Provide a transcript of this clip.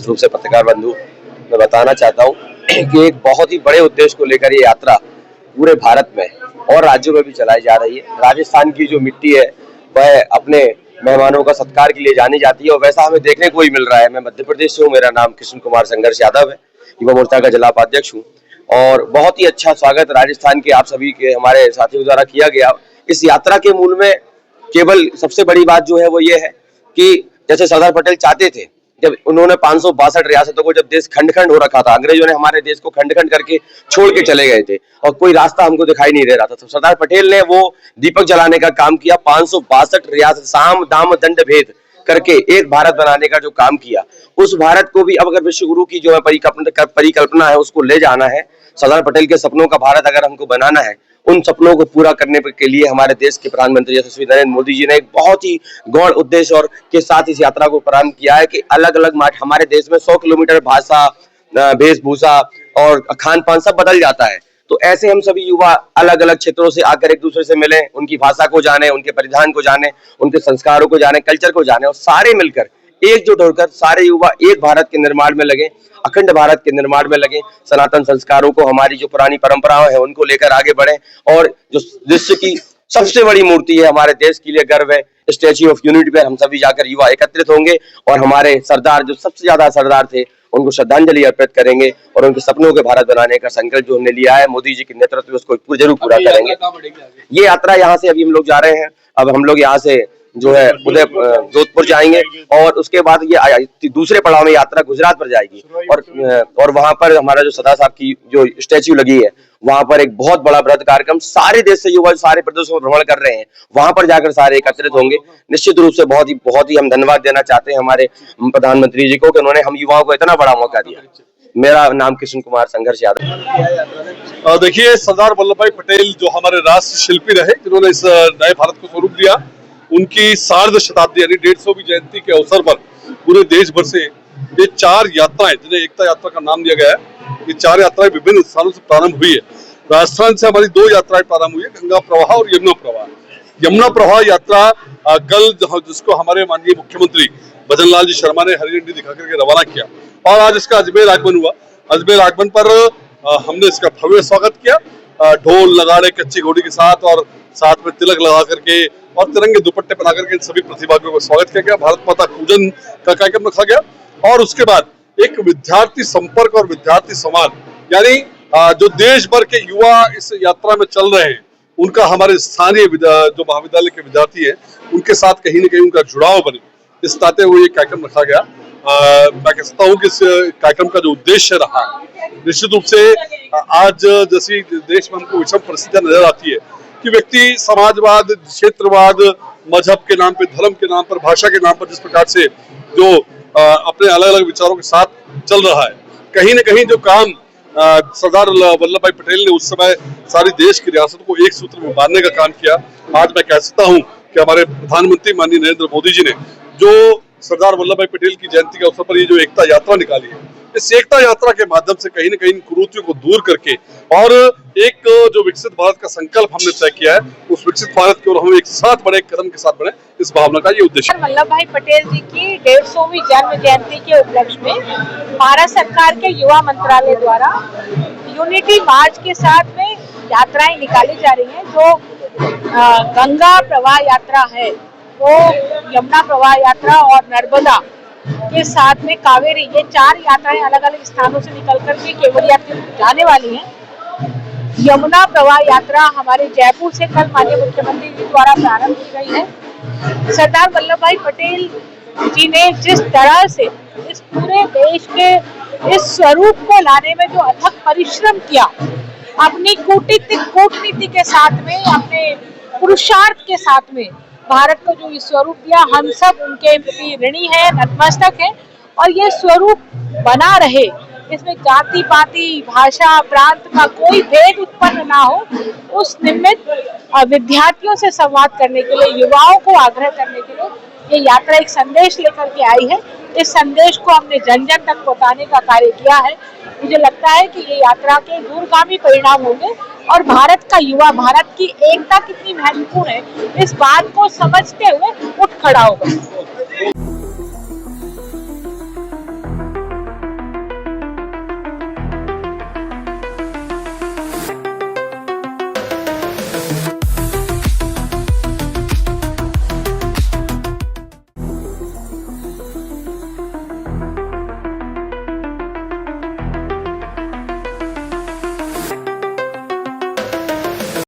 रूप से पत्रकार बंधु, मैं बताना चाहता हूँ कि एक बहुत ही बड़े उद्देश्य को लेकर ये यात्रा पूरे भारत में और राज्यों में भी चलाई जा रही है। राजस्थान की जो मिट्टी है वह अपने मेहमानों का सत्कार के लिए जानी जाती है और वैसा हमें देखने को ही मिल रहा है। मैं मध्य प्रदेश से हूँ, मेरा नाम कृष्ण कुमार संघर्ष यादव है, युवा मोर्चा का जिला उपाध्यक्ष हूँ और बहुत ही अच्छा स्वागत राजस्थान के आप सभी के हमारे साथियों द्वारा किया गया। इस यात्रा के मूल में केवल सबसे बड़ी बात जो है वो ये है कि जैसे सरदार पटेल चाहते थे, जब उन्होंने 562 रियासतों को जब देश खंड खंड हो रखा था, अंग्रेजों ने हमारे देश को खंड खंड करके छोड़ के चले गए थे और कोई रास्ता हमको दिखाई नहीं दे रहा था, तो सरदार पटेल ने वो दीपक जलाने का काम किया। 562 रियासत साम दाम दंड भेद करके एक भारत बनाने का जो काम किया, उस भारत को भी अब अगर विश्व गुरु की जो है परिकल्पना है उसको ले जाना है, सरदार पटेल के सपनों का भारत अगर हमको बनाना है, उन सपनों को पूरा करने के लिए हमारे देश के प्रधानमंत्री यशस्वी नरेंद्र मोदी जी ने एक बहुत ही गौण उद्देश्य और के साथ इस यात्रा को प्रारंभ किया है कि अलग अलग हमारे देश में 100 किलोमीटर भाषा, वेशभूषा और खान पान सब बदल जाता है। तो ऐसे हम सभी युवा अलग अलग क्षेत्रों से आकर एक दूसरे से मिलें, उनकी भाषा को जाने, उनके परिधान को जाने, उनके संस्कारों को जाने, कल्चर को जाने और सारे मिलकर एकजुट होकर सारे युवा एक भारत के निर्माण में लगे, अखंड भारत के निर्माण में लगे, सनातन संस्कारों को, हमारी जो पुरानी परंपराएं हैं उनको लेकर आगे बढ़े और जो विश्व की सबसे बड़ी मूर्ति है, हमारे देश के लिए गर्व है, स्टैच्यू ऑफ यूनिटी पर हम सभी जाकर युवा एकत्रित होंगे और हमारे सरदार जो सबसे ज्यादा सरदार थे उनको श्रद्धांजलि अर्पित करेंगे और उनके सपनों के भारत बनाने का संकल्प जो हमने लिया है मोदी जी के नेतृत्व में उसको जरूर पूरा करेंगे। ये यात्रा यहाँ से अभी हम लोग जा रहे हैं, अब हम लोग यहाँ से जो है जोधपुर जाएंगे और उसके बाद ये दूसरे पड़ाव में यात्रा गुजरात पर जाएगी और वहां पर हमारा जो सरदार साहब की जो स्टैच्यू लगी है वहां पर एक बहुत बड़ा बृहद कार्यक्रम सारे देश से युवा सारे प्रदेशों में भ्रमण कर रहे हैं, वहां पर जाकर सारे एकत्रित होंगे। निश्चित रूप से बहुत ही हम धन्यवाद देना चाहते हैं हमारे प्रधानमंत्री जी को कि उन्होंने हम युवाओं को इतना बड़ा मौका दिया। मेरा नाम कृष्ण कुमार संघर्ष यादव। देखिए, सरदार वल्लभ भाई पटेल जो हमारे राष्ट्र शिल्पी रहे, जिन्होंने इस नए भारत को स्वरूप दिया, उनकी 150 शताब्दी यानी 150वीं जयंती के अवसर पर पूरे देश भर से ये 4 यात्राएं, जिन्हें एकता यात्रा का नाम दिया गया है, ये 4 यात्राएं विभिन्न स्थानों से प्रारंभ हुई है। राजस्थान से हमारी 2 यात्राएं प्रारंभ हुई है, गंगा प्रवाह और यमुना प्रवाह। यमुना प्रवाह यात्रा कल जिसको हमारे माननीय मुख्यमंत्री भजन लाल जी शर्मा ने हरी झंडी दिखा करके रवाना किया और आज इसका अजमेर आगमन हुआ। अजमेर आगमन पर हमने इसका भव्य स्वागत किया, ढोल नगाड़े कच्ची घोड़ी के साथ और साथ में तिलक लगा करके और तिरंगे दुपट्टे पहना करके इन सभी प्रतिभागियों का स्वागत किया गया। भारत माता पूजन का कार्यक्रम रखा गया और उसके बाद एक विद्यार्थी संपर्क और विद्यार्थी संवाद, यानी जो देश भर के युवा इस यात्रा में चल रहे हैं उनका हमारे स्थानीय जो महाविद्यालय के विद्यार्थी हैं उनके साथ कहीं न कहीं उनका जुड़ाव बने, इस ताते हुए ये कार्यक्रम रखा गया। मैं कह सकता हूँ कि इस कार्यक्रम का जो उद्देश्य रहा है, निश्चित रूप से आज जैसी देश में हमको विषम परिस्थितियां नजर आती है कि व्यक्ति समाजवाद, क्षेत्रवाद, मजहब के नाम पे, धर्म के नाम पर, भाषा के नाम पर जिस प्रकार से जो अपने अलग अलग विचारों के साथ चल रहा है, कहीं न कहीं जो काम सरदार वल्लभ भाई पटेल ने उस समय सारी देश की रियासतों को एक सूत्र में बांधने का काम किया, आज मैं कह सकता हूँ कि हमारे प्रधानमंत्री माननीय नरेंद्र मोदी जी ने जो सरदार वल्लभ भाई पटेल की जयंती के अवसर पर ये जो एकता यात्रा निकाली है, इस एकता यात्रा के माध्यम से कहीं न कहीं कुरीतियों को दूर करके और एक जो विकसित भारत का संकल्प हमने तय किया है, उस विकसित भारत की ओर हम एक साथ बढ़े, कदम के साथ बढ़े, इस भावना का ये उद्देश्य है। वल्लभ भाई पटेल जी की 150वीं जन्म जयंती के उपलक्ष्य में भारत सरकार के युवा मंत्रालय द्वारा यूनिटी मार्च के साथ में यात्राएं निकाली जा रही हैं। जो गंगा प्रवाह यात्रा है, वो यमुना प्रवाह यात्रा और नर्मदा के साथ में कावेरी, ये 4 यात्राएं अलग अलग स्थानों से निकल कर के केवड़िया जाने वाली हैं। यमुना प्रवाह यात्रा हमारे जयपुर से कल माननीय मुख्यमंत्री जी द्वारा प्रारंभ की गई है। सरदार वल्लभ भाई पटेल जी ने जिस तरह से इस पूरे देश के इस स्वरूप को लाने में जो अथक परिश्रम किया, अपनी कूटनीति के साथ में, अपने पुरुषार्थ के साथ में भारत को जो स्वरूप दिया, हम सब उनके प्रति ऋणी है, नतमस्तक है और ये स्वरूप बना रहे, इसमें जाति पाति, भाषा, प्रांत का कोई भेद उत्पन्न ना हो, उस निमित्त विद्यार्थियों से संवाद करने के लिए, युवाओं को आग्रह करने के लिए ये यात्रा एक संदेश लेकर के आई है। इस संदेश को हमने जन जन तक पहुंचाने का कार्य किया है। मुझे लगता है कि ये यात्रा के दूरगामी परिणाम होंगे और भारत का युवा, भारत की एकता कितनी महत्वपूर्ण है, इस बात को समझते हुए उठ खड़ा होगा।